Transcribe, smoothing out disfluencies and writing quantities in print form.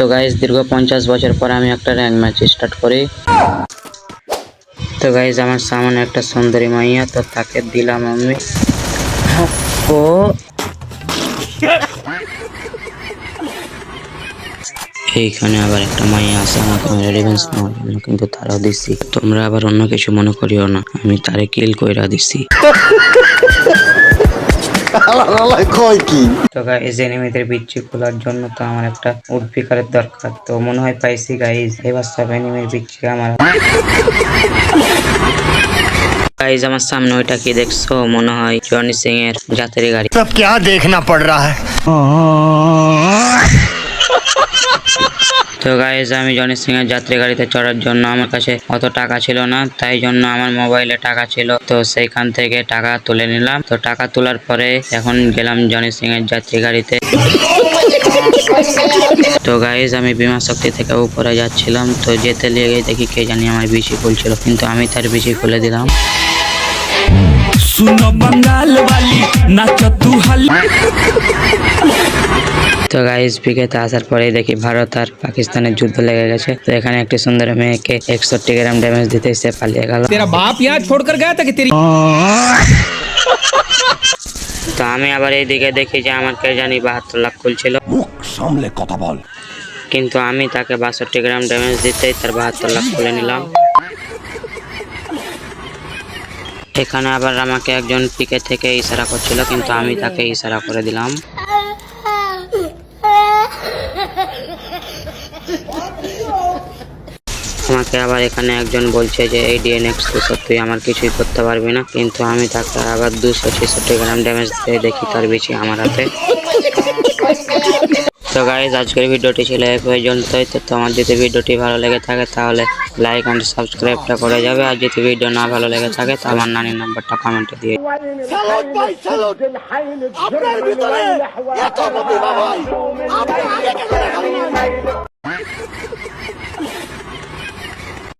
তো গাইজ দীর্ঘ 50 বছর পর আমি একটা র্যাঙ্ক ম্যাচ স্টার্ট করি। তো গাইজ আমার সামনে একটা সুন্দরী মাইয়া, তো তাকে দিলাম আমি। ও এইখানে আবার একটা মাইয়া আছে আমাকে মেরে রিভেঞ্জ নেওয়ার জন্য, কিন্তু তারাও দিচ্ছি। তোমরা আবার অন্য কিছু মনে করিও না, আমি তারে কিল কইরা দিছি। তো গাইজ এনিমিদের বিচ্ছি খোলার জন্য তো আমার একটা উড পিকারের দরকার, তো মনে হয় পাইছি গাইজ। এবার সব এনিমির বিচ্ছি আমার। গাইজ আমার সামনে ওইটা কি দেখছো? মনে হয় জনি সিং এর যাত্রী গাড়ি। सब क्या देखना पड़ रहा है। তো গাইজ আমি জনি সিং এর যাত্রী গাড়িতে চড়ার জন্য আমার কাছে অত টাকা ছিল না, তাই জন্য আমার মোবাইলে টাকা ছিল, তো সেইখান থেকে টাকা তুলে নিলাম। তো টাকা তোলার পরে এখন গেলাম জনি সিং এর যাত্রী গাড়িতে। তো গাইজ আমি বিমা শক্তি থেকে উপরে যাচ্ছিলাম, তো যেতে লেগে দেখি কে জানি আমার বিচি খুলছিল, কিন্তু আমি তার বিচি খুলে দিলাম। सुनो बंगाल वाली नाचो तू हल। তো গাইজ পিকেতে আসার পরে দেখি ভারত আর পাকিস্তানের যুদ্ধ লেগে গেছে। তো এখানে একটি সুন্দর মেয়েকে 61 গ্রাম ড্যামেজ দিতে সে পালিয়ে গেল। तेरा बाप यहाँ छोड़कर गया था कि तेरी। তো আমি আবার এইদিকে দেখি যে আমার কে জানি 72 লাখ খুলছিল, सामने কথা বল। কিন্তু আমি তাকে 62 গ্রাম ড্যামেজ দিতেই তার 72 লাখ খুলে নিলাম। এখানে আবার আমাকে একজন পিকে থেকে ইশারা করছিল, কিন্তু আমি তাকে ইশারা করে দিলাম। আমাকে আবার এখানে একজন বলছে যে এই ডিএনএক্স তুই আমার কিছুই করতে পারবি না, কিন্তু আমি তাকে আবার 266 গ্রাম ড্যামেজ দিয়ে দেখি তার বেশি আমার হাতে। তো গাইজ আজকের ভিডিওটি ছিল এই পর্যন্তই। তো তোমার যদি ভিডিওটি ভালো লেগে থাকে তাহলে লাইক এন্ড সাবস্ক্রাইবটা করে যাবে, আর যদি ভিডিও না ভালো লেগে থাকে তো আমার নানির নাম্বারটা কমেন্টে দিয়ে